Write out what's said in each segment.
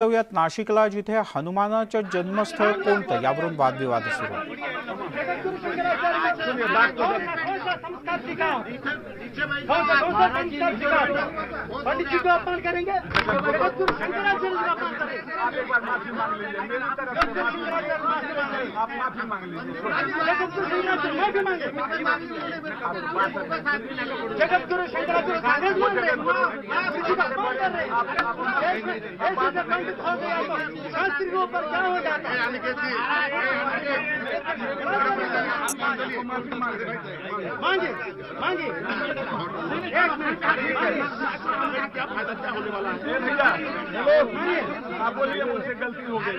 जाऊयात नाशिकला, जिथे हनुमानाचं जन्मस्थळ कोणतं यावरून वादविवाद सुरू आहे। जगतगुरु शंकराचार्य शास्त्री के ऊपर क्या हो जाता है? मांगे मांगे एक मिनट क्या फायदा क्या होने वाला है? आप बोलिए मुझसे गलती हो गई,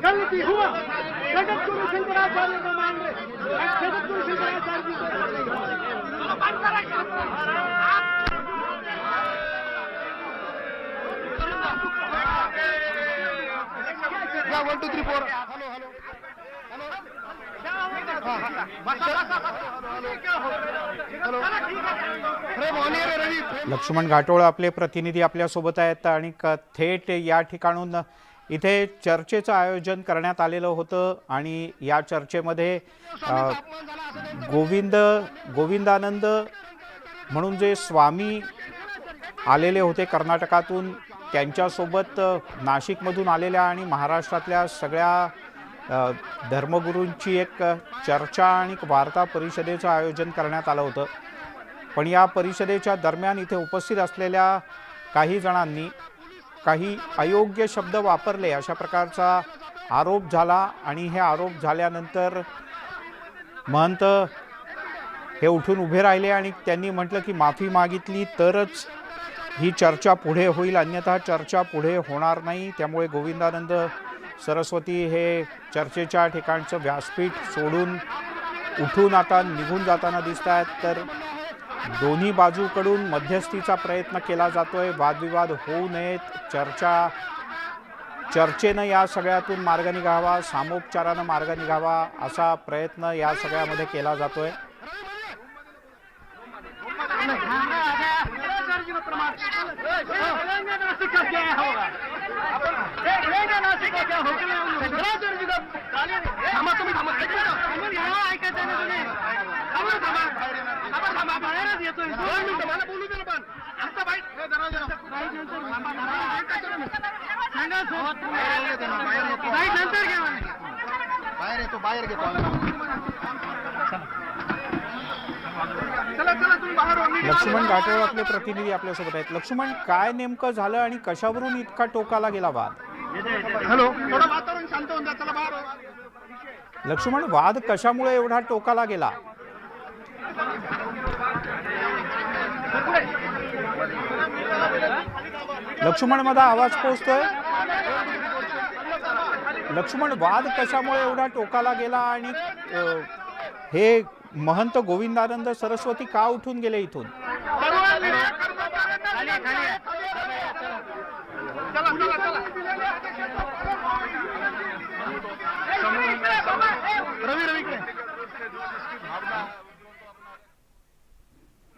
गलती हुआ। जगतगुरु शंकराचार्य को मान रहे, जगतगुरु शंकराचार्य जी को 1 2 3 4 हेलो हेलो लक्ष्मण घाटोळ आपले प्रतिनिधी आपल्या सोबत आहेत आणि थेट या ठिकाणून इथे चर्चेचं आयोजन करण्यात आलेलं होतं आणि या चर्चेमध्ये गोविंदानंद म्हणून जे स्वामी आलेले होते कर्नाटकातून, त्यांच्यासोबत नाशिकमधून आलेल्या आणि महाराष्ट्रातल्या सगळ्या धर्मगुरूंची एक चर्चा आणि वार्ता परिषदेचं आयोजन करण्यात आलं होतं। पण या परिषदेच्या दरम्यान इथे उपस्थित असलेल्या काही जणांनी काही अयोग्य शब्द वापरले अशा प्रकारचा आरोप झाला आणि हे आरोप झाल्यानंतर महंत हे उठून उभे राहिले आणि त्यांनी म्हटलं की माफी मागितली तरच ही चर्चा पुढे होईल, अन्यथा चर्चा पुढे होणार नाही। त्यामुळे गोविंदानंद सरस्वती हे चर्चेच्या ठिकाणचं व्यासपीठ सोडून उठून आता निघून जाताना दिसत आहेत। तर दोन्ही बाजूकडून मध्यस्थीचा प्रयत्न केला जातोय, वादविवाद होऊ नयेत, चर्चेनं या सगळ्यातून मार्ग निघावा, सामोपचारानं मार्ग निघावा असा प्रयत्न या सगळ्यामध्ये केला जातोय। लक्ष्मण घाटोळ आपले प्रतिनिधी आपल्यासोबत आहेत। लक्ष्मण, काय नेमकं झालं आणि कशावरून इतका टोकाला गेला वाद? हॅलो, थोडं वातावरण शांत होऊन द्या, चला बाहेर। लक्ष्मण, वाद कशामुळे एवढा टोकाला गेला? लक्ष्मण, माझा आवाज पोहोचतोय? लक्ष्मण, वाद कशामुळे एवढा टोकाला गेला आणि हे महंत गोविंदानंद सरस्वती का उठून गेले इथून?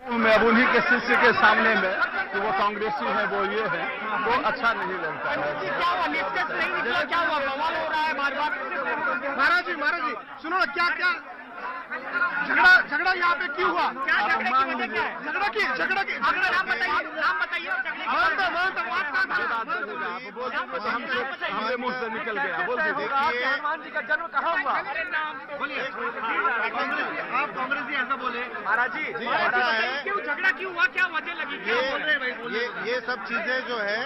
मैं अब उन्हीं के शिष्य के सामने में कि वो कांग्रेसी है, वो ये है, वो अच्छा नहीं लगता है। क्या हुआ, बवाल हो रहा है बार बार? महाराज जी सुनो ना, क्या क्या झगड़ा यहाँ पे क्यों हुआ? झगड़ा की नाम बताइए। हमारे मुंह से निकल गया, बोल दीजिए हनुमान जी का जन्म कहाँ हुआ? बोलिए, आप कांग्रेसी ऐसा बोले महाराज जी, क्यों झगड़ा क्यों हुआ, क्या वजह लगी, क्या बोल रहे हैं भाई? ये सब चीजें जो है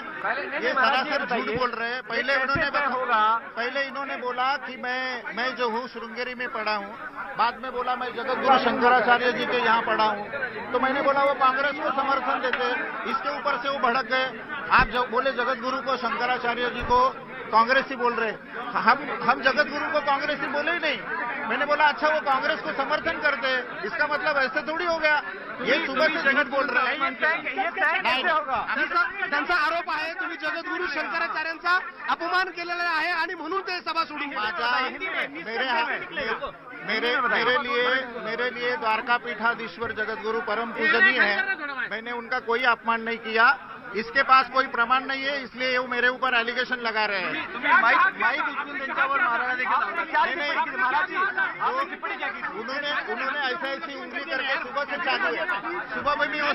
ये सरासर झूठ बोल रहे हैं। पहले इन्होंने बोला कि मैं जो हूँ श्रृंगेरी में पढ़ा हूँ, बाद में बोला मैं जगतगुरु शंकराचार्य जी के यहाँ पढ़ा हूँ। तो मैंने बोला वो कांग्रेस को समर्थन देते, इसके ऊपर से वो भड़क गए। आप जो बोले जगतगुरु को शंकराचार्य जी को कांग्रेसी बोल रहे, हम जगतगुरु को कांग्रेसी बोले ही नहीं। मैंने बोला अच्छा वो कांग्रेस को समर्थन करते, इसका मतलब ऐसे थोड़ी हो गया। ये सुबह से झूठ बोल रहे हैं। त्यांचा आरोप आहे तुम्ही जगद्गुरु शंकराचार्यांचा अपमान केलेला आहे आणि म्हणून ते सभा सोडून मेरे लिए द्वारका पीठाधीश्वर जगतगुरु परम पूजनीय है। मैंने उनका कोई अपमान नहीं किया। इसके पास कोई प्रमाण नहीं है, इसलिए वो मेरे ऊपर एलिगेशन लगा रहे हैं। माईक उचलून त्यांच्यावर मारायला देखील उन्होंने ऐसी उंगली करके सुबह से चालू है। सुबह में भी वो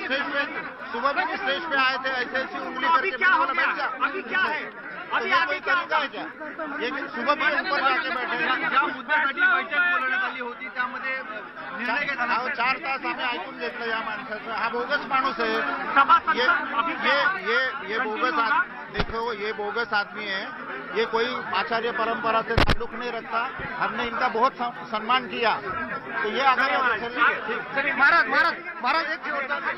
सुबह में भी स्टेज पे आए थे, ऐसी उंगली करके क्या हो मैंने बोला, गया? बैठ जा। अभी क्या है? अभी ये आगे कोई क्या तरीका है क्या? ये सुबह भी ऊपर जाके बैठे हैं। ज्या मुद्द्यासाठी बैठक बोलवण्यात आली होती त्यामध्ये निर्णय घेतला अहो, 4 तास आम्ही ऐकून घेतलं या माणसाचं. हा बोगस माणूस आहे. ये बोगस देखो, ये बोगस आदमी है। ये कोई आचार्य परंपरा से ताल्लुक नहीं रखता। हमने इनका बहुत सम्मान किया, तो ये अगर महाराज एक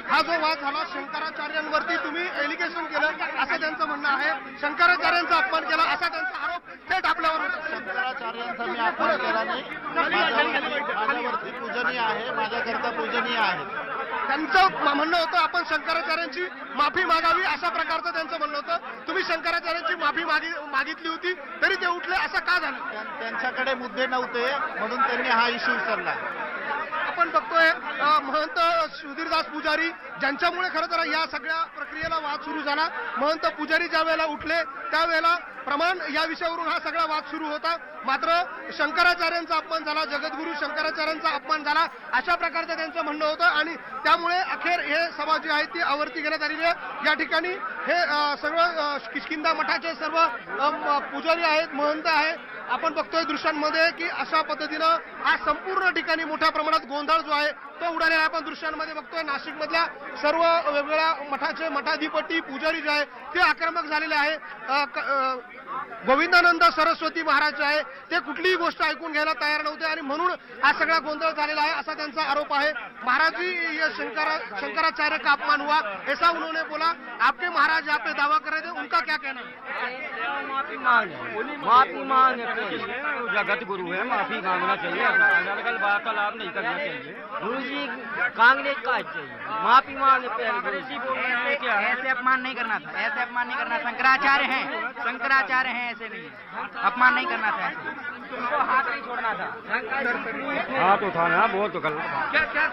हा जो वाद झाला शंकराचार्यांवरती तुम्ही एलिगेशन केलं असं त्यांचं म्हणणं आहे, शंकराचार्यांचा अपमान केला असा त्यांचा आरोप थेट आपल्यावर होता. शंकराचार्यांचा मी अपमान केला नाही. माझ्यावरती पूजनीय आहे, माझ्याकरता पूजनीय आहे. त्यांचं म्हणणं होतं आपण शंकराचार्यांची माफी मागावी अशा प्रकारचं त्यांचं म्हणणं होतं. तुम्ही शंकराचार्यांची माफी मागितली होती तरी ते उठले, असं का झालं? त्यांच्याकडे मुद्दे नव्हते म्हणून त्यांनी हा इश्यू उचलला. आपण बघतोय महंत सुधीरदास पुजारी ज्यांच्यामुळे खरं तर या सगळ्या प्रक्रियेला वाद सुरू झाला. महंत पुजारी ज्या वेळेला उठले त्यावेळेला प्रमाण या विषयावरून हा सगळा वाद सुरू होता. मात्र शंकराचार्यांचा अपमान झाला, जगद्गुरू शंकराचार्यांचा अपमान झाला अशा प्रकारचं त्यांचं म्हणणं होतं आणि त्यामुळे अखेर हे सभा जी आहे ती आवर्ती घेण्यात आलेली आहे. या ठिकाणी हे सर्व किष्किंधा मठाचे सर्व पुजारी आहेत, महंत आहेत. आपण बघतोय दृश्यांमध्ये की अशा पद्धतीनं आज संपूर्ण ठिकाणी मोठ्या प्रमाणात गोंधळ जो आहे तो उडालेला आहे. आपण दृश्यांमध्ये बघतोय नाशिक मधल्या सर्व वेगवेगळ्या मठाचे मठाधिपती पुजारी जे आहे ते आक्रमक झालेले आहे. गोविंदानंद सरस्वती महाराज जे आहे ते कुठलीही गोष्ट ऐकून घ्यायला तयार नव्हते आणि म्हणून हा सगळा गोंधळ झालेला आहे असा त्यांचा आरोप आहे. महाराज जी ये शंकराचार्य का अपमान हुआ ऐसा उन्होंने बोला. आपके महाराज यहाँ पे दावा कर रहे थे, उनका क्या कहना है? माफी मांग जगत गुरु है, माफी मांगना चाहिए, अनर्गल वार्तालाप नहीं करना चाहिए. गुरु जी कांग्रेस का चाहिए, माफी मांग गुरु जी बोल रहे हैं क्या ऐसे अपमान नहीं करना था, ऐसे अपमान नहीं करना. शंकराचार्य हैं, ऐसे नहीं अपमान नहीं करना था. उनको हाथ नहीं छोड़ना था. हाथ उठाना बहुत गलत.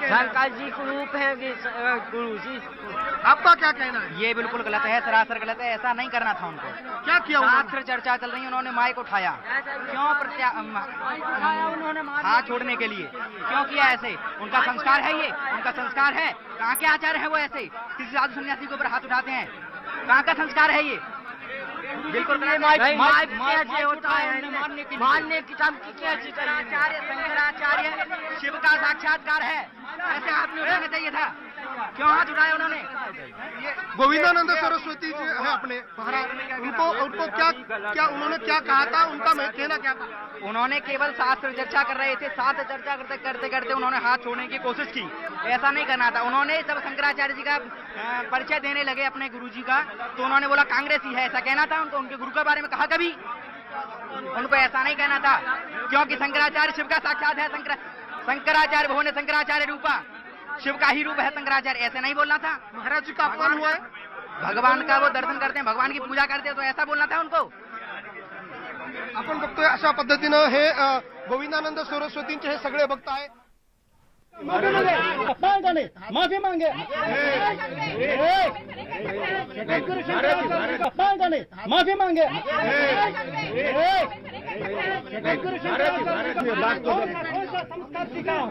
शंकर जी को रूप है गुरु जी. आपका क्या कहना है? ये बिल्कुल गलत है, सरासर गलत है. ऐसा नहीं करना था उनको. क्या किया उन्होंने? शास्त्र चर्चा चल रही है, उन्होंने माइक उठाया. क्यों हाथ छोड़ने के लिए क्यों किया ऐसे? उनका संस्कार है, ये उनका संस्कार है. कहाँ के आचार्य है वो ऐसे किसी साधु सन्यासी के ऊपर हाथ उठाते हैं? कहाँ का संस्कार है ये? बिल्कुल ऐसे होता है, मानने की शंकराचार्य शिव का साक्षात्कार है. ऐसे हाथ नहीं उठाना चाहिए था. क्यों हाथ उठाया उन्होंने? गोविंदानंद सरस्वती जी है अपने महाराज, उनको क्या उन्होंने क्या कहा था? उनका कहना क्या था? उन्होंने केवल शास्त्र चर्चा कर रहे थे. शास्त्र चर्चा करते करते उन्होंने हाथ छोड़ने की कोशिश की. ऐसा नहीं करना था. उन्होंने जब शंकराचार्य जी का परिचय देने लगे अपने गुरु जी का तो उन्होंने बोला कांग्रेसी है, ऐसा कहना था उनको. उनके गुरु के बारे में कहा कभी? उनको ऐसा नहीं कहना था, क्योंकि शंकराचार्य शिव का साक्षात है. शंकराचार्य भवन शंकराचार्य रूपा, शिव का ही रूप है शंकराचार्य. ऐसे नहीं बोलना था. महाराज जी का अपमान हुआ है. भगवान का वो दर्शन करते हैं, भगवान की पूजा करते हैं, तो ऐसा बोलना था उनको. आपण बघतोय अशा पद्धतीनं हे गोविंदानंद सरस्वतींचे हे सगळे भक्त आहे. माफी मांगे, माफी मांगे. संस्कार सिखाओ.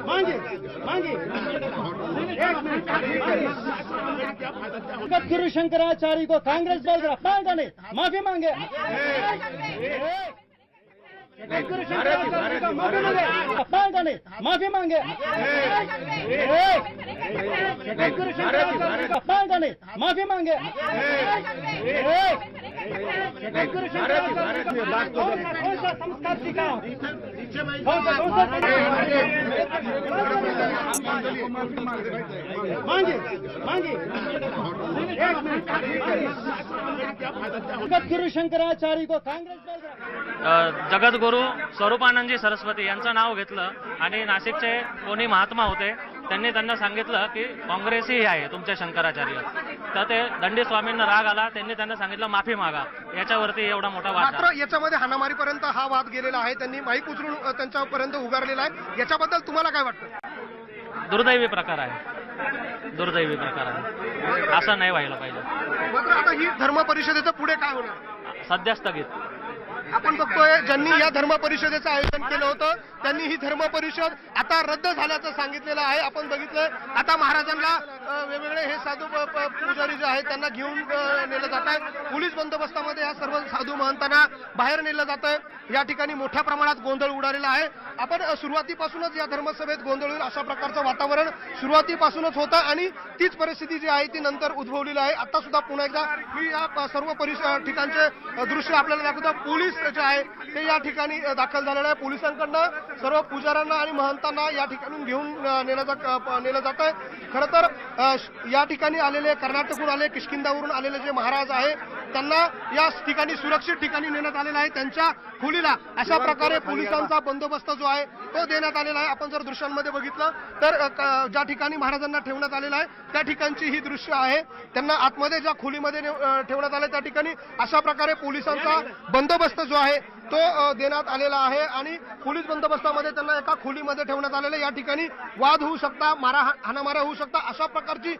मांगे मांगे. गुरु शंकराचार्य को कांग्रेस बोल रहा, माफी मांगे. गुरु शंकराचार्य का माफी मांगे. गुरु शंकराचार्य का माफी मांगे. गुरु शंकराचार्य का संस्कार सिखाओ. मांगे मांगे. गुरु शंकराचार्य को कांग्रेस बोल रहा. जगद्गुरू स्वरूपानंदजी सरस्वती यांचं नाव घेतलं आणि नाशिकचे कोणी महात्मा होते त्यांनी त्यांना सांगितलं की काँग्रेसही आहे तुमच्या शंकराचार्य. तर ते दंडी स्वामींना राग आला, त्यांनी त्यांना सांगितलं माफी मागा. याच्यावरती एवढा मोठा वाद झाला. मात्र याच्यामध्ये हाणामारीपर्यंत हा वाद गेलेला आहे. त्यांनी माईक उचलून त्यांच्यापर्यंत उगारलेला आहे. याच्याबद्दल तुम्हाला काय वाटतं? दुर्दैवी प्रकार आहे, दुर्दैवी प्रकार आहे. असं नाही व्हायला पाहिजे. मात्र आता ही धर्म परिषदेचं पुढे काय होणार? सध्या स्थगित. आपण बघतोय ज्यांनी या धर्म परिषदेचं आयोजन केलं होतं त्यांनी ही धर्म परिषद आता रद्द झाल्याचं सांगितलेलं आहे. आपण बघितलंय आता महाराजांना वेगवेगळे हे साधू पुजारी जे आहेत त्यांना घेऊन नेलं जात आहे. पोलीस बंदोबस्तामध्ये या सर्व साधू महंतांना बाहेर नेलं जात आहे. या ठिकाणी मोठ्या प्रमाणात गोंधळ उडालेला आहे. आपण सुरुवातीपासूनच या धर्मसभेत गोंधळ होईल अशा प्रकारचं वातावरण सुरुवातीपासूनच होतं आणि तीच परिस्थिती जी आहे ती नंतर उद्भवलेली आहे. आता सुद्धा पुन्हा एकदा मी या सर्व ठिकाणचे दृश्य आपल्याला दाखवतो. पोलीस जे आहे ते या ठिकाणी दाखल झालेलं आहे. पोलिसांकडनं सर्व पुजाऱ्यांना आणि महंतांना या ठिकाणून घेऊन नेलं जात आहे. खरं तर या ठिकाणी आलेले कर्नाटकहून आले किष्किंधावरून आलेले जे महाराज आहे त्यांना या ठिकाणी सुरक्षित ठिकाणी नेण्यात आलेलं आहे. त्यांच्या खोलीला अशा प्रकारे पोलिसांचा बंदोबस्त जो आहे तो देण्यात आलेला आहे. आपण जर दृश्यांमध्ये बघितलं तर ज्या ठिकाणी महाराजांना ठेवण्यात आलेलं आहे त्या ठिकाणची ही दृश्य आहे. त्यांना आतमध्ये ज्या खोलीमध्ये ठेवण्यात आले त्या ठिकाणी अशा प्रकारे पोलिसांचा बंदोबस्त जो आहे तो देण्यात आलेला आहे आणि पोलीस बंदोबस्तामध्ये त्यांना एका खोलीमध्ये ठेवण्यात आलेलं. या ठिकाणी वाद होऊ शकता, हाणामाऱ्या होऊ शकता अशा प्रकारची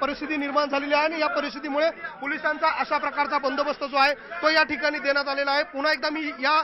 परिस्थिती निर्माण झालेली आहे आणि या परिस्थितीमुळे पोलिसांचा अशा प्रकारचा बंदोबस्त जो आहे तो या ठिकाणी देण्यात आलेला आहे. पुन्हा एकदा मी या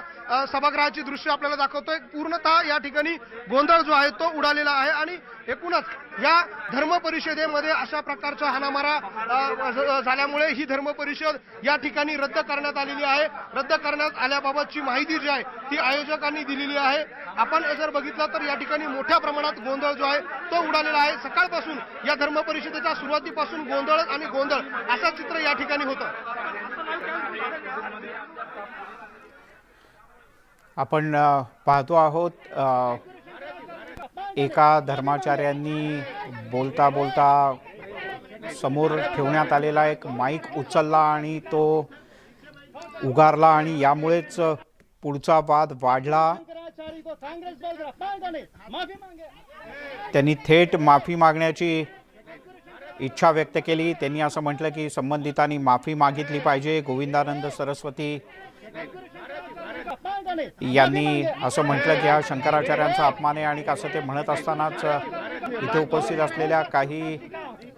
सभागृहाची दृश्य आपल्याला दाखवतोय. पूर्णतः या ठिकाणी गोंधळ जो आहे तो उडालेला आहे आणि एकूणच या धर्म परिषदेमध्ये अशा प्रकारचा हाणामारा झाल्यामुळे ही धर्म परिषद या ठिकाणी रद्द करण्यात आलेली आहे. रद्द करण्यात आल्याबाबतची माहिती जी आहे ती आयोजकांनी दिलेली आहे. आपण जर बघितलं तर या ठिकाणी मोठ्या प्रमाणात गोंधळ जो आहे तो उडालेला आहे. सकाळपासून या धर्म परिषदेच्या सुरुवातीपासून गोंधळ आणि गोंधळ असं चित्र या ठिकाणी होतं. आपण पाहतो आहोत एका धर्माचार्यांनी बोलता बोलता समोर ठेवण्यात आलेला एक माईक उचलला आणि तो उगारला आणि यामुळेच पुढचा वाद वाढला. त्यांनी थेट माफी मागण्याची इच्छा व्यक्त केली. त्यांनी असं म्हटलं की संबंधितांनी माफी मागितली पाहिजे. गोविंदानंद सरस्वती यांनी असं म्हटलं की हा शंकराचार्यांचा अपमान आहे आणि असं ते म्हणत असतानाच इथे उपस्थित असलेल्या काही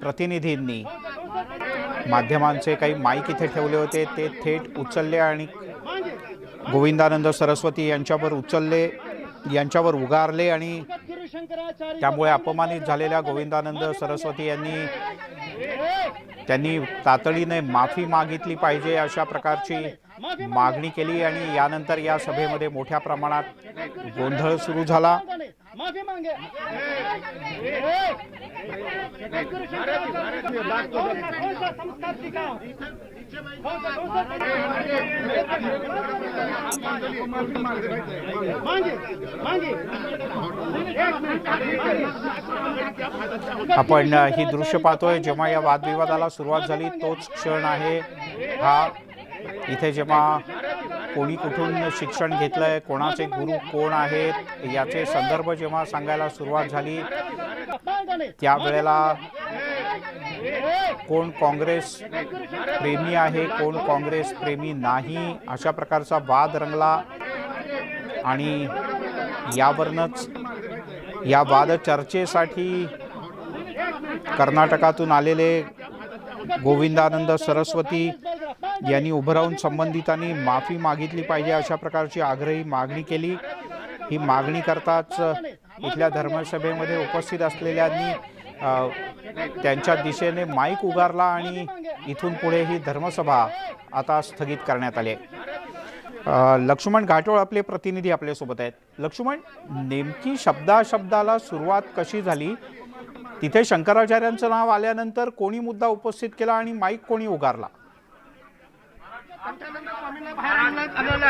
प्रतिनिधींनी माध्यमांचे काही माईक इथे ठेवले होते ते थेट उचलले आणि गोविंदानंद सरस्वती यांच्यावर उगारले आणि त्यामुळे अपमानित झालेल्या गोविंदानंद सरस्वती त्यांनी तातडीने माफी मागितली पाहिजे अशा प्रकारची मागणी केली आणि यानंतर या सभेमध्ये मोठ्या प्रमाणात गोंधळ सुरू झाला. आपण ही दृश्य पाहतोय. जेव्हा या वादविवादाला सुरुवात झाली तोच क्षण आहे हा. इथे जेव्हा कोणी कुठून शिक्षण घेतलंय, कोणाचे गुरु कोण आहेत याचे संदर्भ जेव्हा सांगायला सुरुवात झाली त्यावेळेला कोण काँग्रेस प्रेमी आहे, कोण काँग्रेस प्रेमी नाही अशा प्रकारचा वाद रंगला आणि यावरनच या वाद चर्चेसाठी कर्नाटकातून आलेले गोविंदानंद सरस्वती यांनी उभं राहून संबंधितांनी माफी मागितली पाहिजे अशा प्रकारची आग्रही मागणी केली. ही मागणी करताच इथल्या धर्मसभेमध्ये उपस्थित असलेल्यांनी त्यांच्या दिशेने माईक उगारला आणि इथून पुढे ही धर्मसभा आता स्थगित करण्यात आली आहे. लक्ष्मण घाटोळ आपले प्रतिनिधी आपल्यासोबत आहेत. लक्ष्मण, नेमकी शब्दाला सुरुवात कशी झाली? तिथे शंकराचार्यांचं नाव आल्यानंतर कोणी मुद्दा उपस्थित केला आणि माईक कोणी उगारला?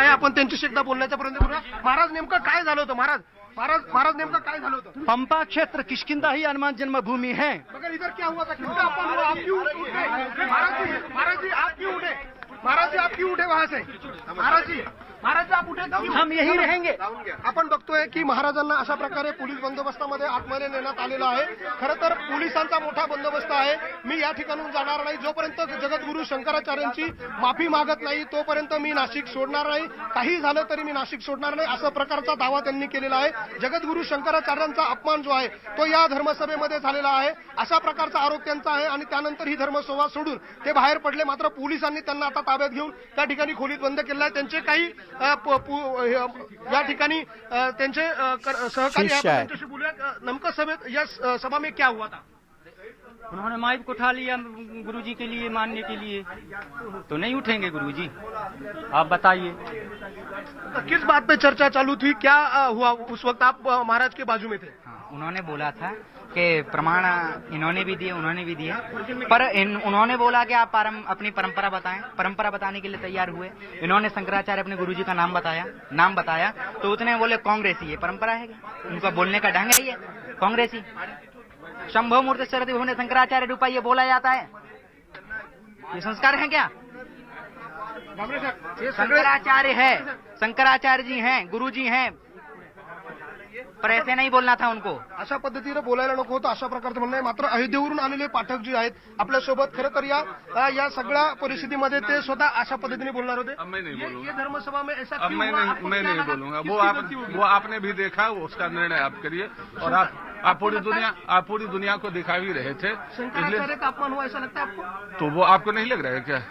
आपण त्यांच्याशी एकदा बोलण्याचा प्रयत्न करूया. महाराज नेमकं काय झालं होतं? महाराज नेमकं काय झालं होतं? पंपा क्षेत्र किष्किंधा ही हनुमान जन्मभूमि है. मगर इधर क्या हुआ था? किसका अपमान हुआ? आप क्यों उठे? महाराज जी आप क्यों उठे? महाराज जी आप क्यों उठे वहां से? महाराज जी महाराज आप उठे, हम यही रहेंगे. आपण बघतोय की महाराजांना अशा प्रकारे पोलीस बंदोबस्तामध्ये आतमध्ये नेण्यात आलेलं आहे. खरं तर पोलिसांचा मोठा बंदोबस्त आहे. मी या ठिकाणून जाणार नाही. जोपर्यंत जगद्गुरू शंकराचार्यांची माफी मागत नाही तोपर्यंत मी नाशिक सोडणार नाही. काही झालं तरी मी नाशिक सोडणार नाही, असा प्रकारचा दावा त्यांनी केलेला आहे. जगद्गुरू शंकराचार्यांचा अपमान जो आहे तो या धर्मसभेमध्ये झालेला आहे, अशा प्रकारचा आरोप त्यांचा आहे. आणि त्यानंतर ही धर्मसभा सोडून ते बाहेर पडले. मात्र पोलिसांनी त्यांना आता ताब्यात घेऊन त्या ठिकाणी खोलीत बंद केलं आहे. त्यांचे काही या ठिकाणी त्यांचे सहकारी शिष्य आहे. त्यांच्याशी बोलूयात. नेमकं सभेत या सभा में क्या हुआ था? उन्होंने माइक को उठा लिया गुरुजी के लिए मानने के लिए, तो नहीं उठेंगे गुरुजी, आप बताइए. तो किस बात पे चर्चा चालू थी, क्या हुआ उस वक्त? आप महाराज के बाजू में थे. उन्होंने बोला था कि प्रमाण इन्होंने भी दिए, उन्होंने भी दिए, पर उन्होंने बोला कि आप अपनी परंपरा बताएं. परंपरा बताने के लिए तैयार हुए. इन्होंने शंकराचार्य अपने गुरुजी का नाम बताया तो उतने बोले कांग्रेसी. ये परंपरा है क्या? उनका बोलने का ढंग है ये कांग्रेसी. शंभो मूर्ति शरद विभुने शंकराचार्य रूपा ये बोला जाता है, ये संस्कार है क्या? शंकराचार्य है, शंकराचार्य जी हैं, गुरुजी हैं, पर ऐसे नहीं बोलना था उनको. अशा पद्धतीने बोलायला नको होतं, अशा प्रकारचं म्हणणं आहे. मात्र अयोध्येवरून आलेले पाठक जे आहेत आपल्यासोबत, खरं तर या सगळ्या परिस्थितीमध्ये ते स्वतः अशा पद्धतीने बोलणार होते. अब मैं नहीं बोलूंगा. ये धर्मसभा में ऐसा अब क्यों मैं हुआ? नहीं आपको मैं क्या नहीं लगा? बोलूंगा. किसकी गलती होगी? वो आपने भी देखा, उसका निर्णय आप करिए. और आप पूरी दुनिया को दिखा भी रहे थे, शंकराचार्य का अपमान हुआ ऐसा लगता है आपको? तो वो आपको नहीं लग रहा है क्या?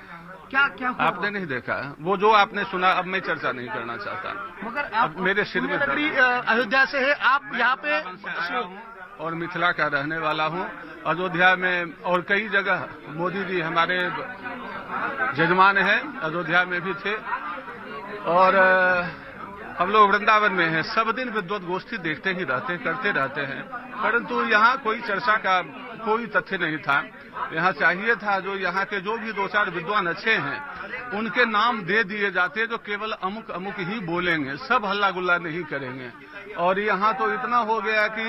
क्या हुआ? आपने नहीं देखा वो जो आपने सुना. अब मैं चर्चा नहीं करना चाहता. मगर अब मेरे सिर में नगरी अयोध्या से है, आप यहाँ पे और मिथिला का रहने वाला हूँ. अयोध्या में और कई जगह मोदी जी हमारे जजमान हैं, अयोध्या में भी थे. और हम लोग वृंदावन में हैं. सब दिन विद्वत गोष्ठी देखते ही रहते, करते रहते हैं. परंतु यहाँ कोई चर्चा का कोई तथ्य नहीं था. यहाँ चाहिए था जो यहाँ के जो भी दो चार विद्वान अच्छे हैं उनके नाम दे दिए जाते, जो केवल अमुक अमुक ही बोलेंगे, सब हल्ला गुल्ला नहीं करेंगे. और यहाँ तो इतना हो गया कि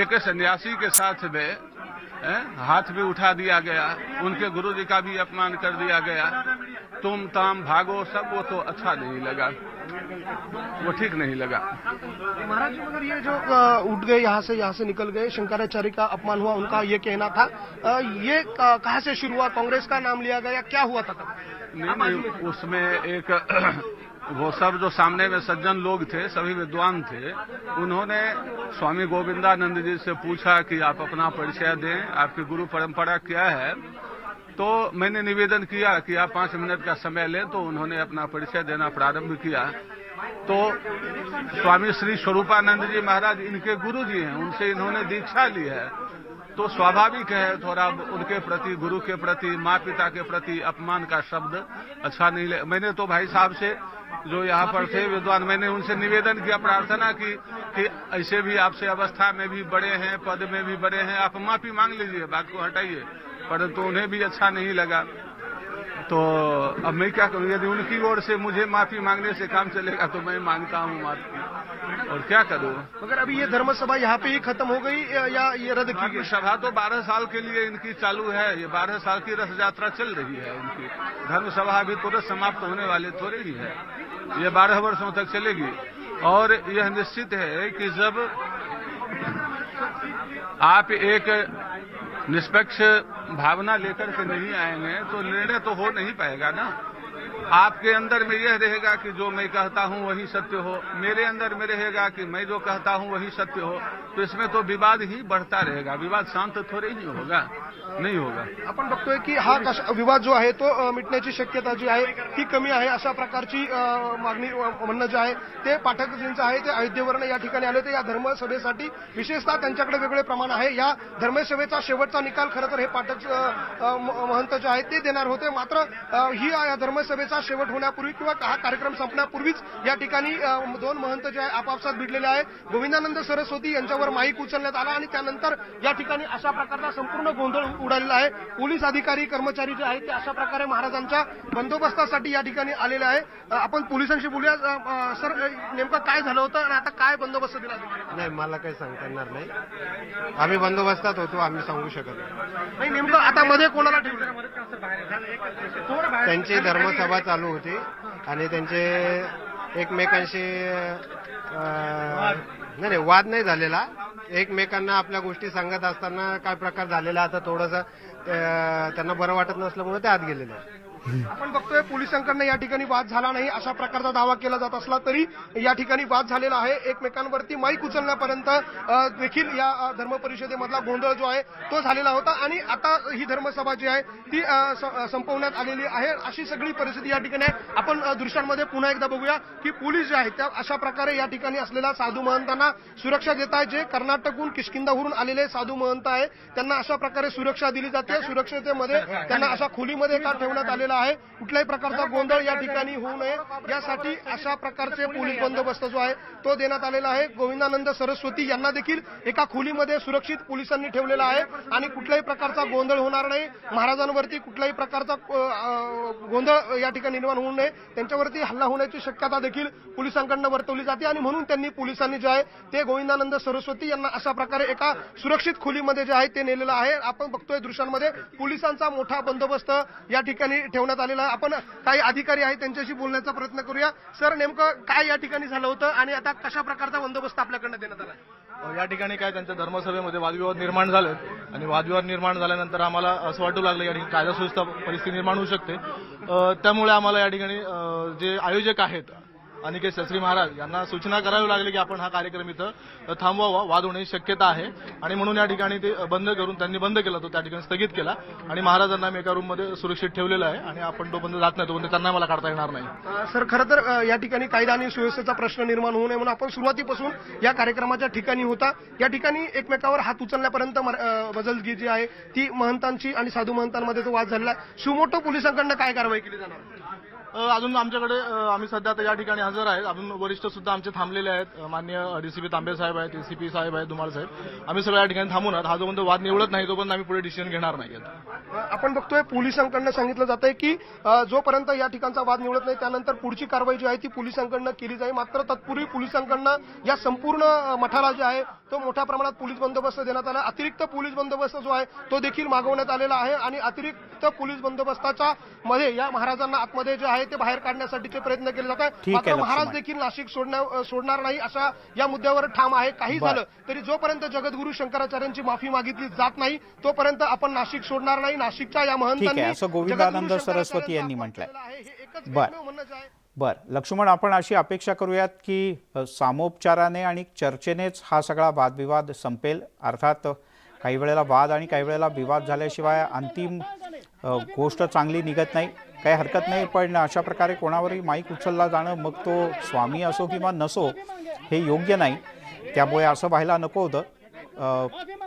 एक सन्यासी के साथ में हाथ भी उठा दिया गया, उनके गुरु जी का भी अपमान कर दिया गया. तुम ताम भागो सब, वो तो अच्छा नहीं लगा, वो ठीक नहीं लगा. महाराज जी, मगर ये जो उठ गए यहाँ से निकल गए, शंकराचार्य का अपमान हुआ, उनका ये कहना था. ये कहाँ से शुरू हुआ? कांग्रेस का नाम लिया गया, क्या हुआ था तब? नहीं, उसमें एक वो सब जो सामने में सज्जन लोग थे, सभी विद्वान थे, उन्होंने स्वामी गोविंदानंद जी से पूछा कि आप अपना परिचय दें, आपकी गुरु परंपरा क्या है. तो मैंने निवेदन किया कि आप 5 मिनट का समय लें. तो उन्होंने अपना परिचय देना प्रारंभ किया. तो स्वामी श्री स्वरूपानंद जी महाराज इनके गुरु जी हैं, उनसे इन्होंने दीक्षा ली है. तो स्वाभाविक है थोड़ा उनके प्रति, गुरु के प्रति, माँ पिता के प्रति अपमान का शब्द अच्छा नहीं ले. मैंने तो भाई साहब से जो यहाँ पर थे विद्वान, मैंने उनसे निवेदन किया, प्रार्थना की कि ऐसे भी आपसे अवस्था में भी बड़े हैं, पद में भी बड़े हैं, आप माफी मांग लीजिए, बात को हटाइए. परंतु उन्हें भी अच्छा नहीं लगा. तो अब मैं क्या करूं? यदि उनकी ओर से मुझे माफी मांगने से काम चलेगा तो मैं मांगता हूं माफी, और क्या करूं. मगर अभी ये धर्मसभा यहाँ पे ही खत्म हो गई या ये रद्द की गई? सभा तो 12 साल के लिए इनकी चालू है. ये 12 साल की रथ यात्रा चल रही है इनकी. धर्मसभा अभी तुरंत समाप्त होने वाले थोड़े ही है. ये 12 वर्षों तक चलेगी. और यह निश्चित है कि जब आप एक निष्पक्ष भावना लेकर के नहीं आएंगे तो निर्णय तो हो नहीं पाएगा ना. आपके अंदर में यह रहेगा कि जो मैं कहता हूं वही सत्य हो, मेरे अंदर में रहेगा कि मैं जो कहता हूं वही सत्य हो. तो इसमें तो विवाद ही बढ़ता रहेगा. विवाद शांत थोड़े ही होगा, नहीं होगा. आपण बघतोय की हा विवाद जो आहे तो मिटण्याची शक्यता जी आहे ती कमी आहे, अशा प्रकारची मागणी, म्हणणं जे आहे ते पाठकजींचं आहे. ते अयोध्येवरून या ठिकाणी आले होते या धर्मसभेसाठी. विशेषतः त्यांच्याकडे वेगळे प्रमाण आहे. या धर्मसभेचा शेवटचा निकाल खरं तर हे पाठक महंत जे आहेत ते देणार होते. मात्र ही या धर्मसभेचा शेवट होण्यापूर्वी किंवा हा कार्यक्रम संपण्यापूर्वीच या ठिकाणी 2 महंत जे आहे आपापसात भिडलेले आहे. गोविंदानंद सरस्वती यांच्यावर माईक उचलण्यात आला आणि त्यानंतर या ठिकाणी अशा प्रकारचा संपूर्ण गोंधळ उडालेला आहे. पोलीस अधिकारी, कर्मचारी जे आहेत ते अशा प्रकारे महाराजांच्या बंदोबस्तासाठी या ठिकाणी आलेले आहे. आपण पोलिसांशी बोलूया. सर, नेमकं काय झालं होतं आणि आता काय बंदोबस्त दिला? नाही, मला काही सांगता येणार नाही. आम्ही बंदोबस्तात होतो, आम्ही सांगू शकत नाही. नेमकं आता मध्ये कोणाला ठेवलं? त्यांची धर्मसभा चालू होती आणि त्यांचे एकमेकांशी नाही वाद नाही झालेला. एकमेकांना आपल्या गोष्टी सांगत असताना काय प्रकार झालेला, आता थोडंसं त्यांना बरं वाटत नसल्यामुळे ते आत गेलेले आहे. आपण बघतोय पोलिसांकडनं या ठिकाणी वाद झाला नाही अशा प्रकारचा दावा केला जात असला तरी या ठिकाणी वाद झालेला आहे. एकमेकांवरती माईक उचलण्यापर्यंत देखील या धर्म परिषदेमधला गोंधळ जो आहे तो झालेला होता आणि आता ही धर्मसभा जी आहे ती संपवण्यात आलेली आहे. अशी सगळी परिस्थिती या ठिकाणी आहे. आपण दृश्यांमध्ये पुन्हा एकदा बघूया की पोलीस जे आहेत त्या अशा प्रकारे या ठिकाणी असलेल्या साधू महंतांना सुरक्षा देत आहेत. जे कर्नाटकहून किष्किंधावरून आलेले साधू महंत आहे त्यांना अशा प्रकारे सुरक्षा दिली जाते. सुरक्षतेमध्ये त्यांना अशा खोलीमध्ये का ठेवण्यात आलेलं आहे, कुठल्याही प्रकारचा गोंधळ या ठिकाणी होऊ नये यासाठी अशा प्रकारचे पोलीस बंदोबस्त जो आहे तो देण्यात आलेला आहे. गोविंदानंद सरस्वती यांना देखील एका खोलीमध्ये सुरक्षित पोलिसांनी ठेवलेला आहे आणि कुठल्याही प्रकारचा गोंधळ होणार नाही. महाराजांवरती कुठल्याही प्रकारचा गोंधळ या ठिकाणी निर्माण होऊ नये, त्यांच्यावरती हल्ला होण्याची शक्यता देखील पोलिसांकडून वर्तवली जाते आणि म्हणून पोलिसांनी जे आहे ते गोविंदानंद सरस्वती यांना अशा प्रकारे एका सुरक्षित खोलीमध्ये जे आहे ते नेलेलं आहे. आपण बघतोय दृश्यांमध्ये पोलिसांचा मोठा बंदोबस्त या ठिकाणी ठेवण्यात आलेला आहे. आपण काही अधिकारी आहेत त्यांच्याशी बोलण्याचा प्रयत्न करूया. सर, नेमकं काय या ठिकाणी झालं होतं आणि आता कशा प्रकारचा बंदोबस्त आपल्याकडनं देण्यात आला? या ठिकाणी काय त्यांच्या धर्मसभेमध्ये वादविवाद निर्माण झालेत आणि वादविवाद निर्माण झाल्यानंतर आम्हाला असं वाटू लागलं या ठिकाणी कायदा सुव्यवस्था परिस्थिती निर्माण होऊ शकते. त्यामुळे आम्हाला या ठिकाणी जे आयोजक आहेत अनिकेत शास्त्री महाराज यांना सूचना करावी लागली की आपण हा कार्यक्रम इथं थांबवावा, वाद होण्याची शक्यता आहे आणि म्हणून या ठिकाणी ते त्यांनी बंद केला, तो त्या ठिकाणी स्थगित केला आणि महाराजांना आम्ही एका रूममध्ये सुरक्षित ठेवलेलं आहे आणि आपण तो बंद जात नाही, तो त्यांना मला काढता येणार नाही. सर, खरं तर या ठिकाणी कायदा आणि सुव्यवस्थेचा प्रश्न निर्माण होऊ नये म्हणून आपण सुरुवातीपासून या कार्यक्रमाच्या ठिकाणी होता. या ठिकाणी एकमेकावर हात उचलण्यापर्यंत बदलगी जी आहे ती महंतांची आणि साधू महंतांमध्ये तो वाद झालेला आहे. शिवमोठो पोलिसांकडनं काय कारवाई केली जाणार? अजून आमच्याकडे आम्ही सध्या आता या ठिकाणी हजर आहेत. अजून वरिष्ठ सुद्धा आमचे थांबलेले आहेत. माननीय डीसीपी तांबे साहेब आहेत, एसीपी साहेब आहेत, धुमाळ साहेब, आम्ही सगळ्या या ठिकाणी थांबून आहोत. हा जोपर्यंत वाद निवडत नाही तोपर्यंत आम्ही पुढे डिसिजन घेणार नाही. आपण बघतोय पोलिसांकडनं सांगितलं जात आहे की जोपर्यंत या ठिकाणचा वाद निवडत नाही त्यानंतर पुढची कारवाई जी आहे ती पोलिसांकडनं केली जाईल. मात्र तत्पूर्वी पोलिसांकडनं या संपूर्ण मठाला जे आहे तो मोठ्या प्रमाणात पोलीस बंदोबस्त देण्यात आला. अतिरिक्त पोलीस बंदोबस्त जो आहे तो देखील मागवण्यात आलेला आहे आणि अतिरिक्त पोलीस बंदोबस्ताच्या मध्ये या महाराजांना आतमध्ये जे आहे ते बाहेर काढण्यासाठीचे प्रयत्न केले जात आहेत. मात्र महाराज देखील नाशिक सोडणार नाही अशा या मुद्द्यावर ठाम आहे. काही झालं तरी जोपर्यंत जगद्गुरू शंकराचार्यांची माफी मागितली जात नाही तोपर्यंत आपण नाशिक सोडणार नाही. नाशिकच्या या महंतांनी असं गोविंदानंद सरस्वती यांनी म्हटलंय. बर लक्ष्मण, आपण अशी अपेक्षा करूयात की सामोपचाराने आणि चर्चेनेच हा सगळा वादविवाद संपेल. अर्थात काही वेळेला वाद आणि काही वेळेला विवाद झाल्याशिवाय अंतिम गोष्ट चांगली निघत नाही, काही हरकत नाही. पण अशा प्रकारे कोणावरही माईक उचलला जाणं, मग तो स्वामी असो किंवा नसो, हे योग्य नाही. त्यामुळे असं व्हायला नको होतं.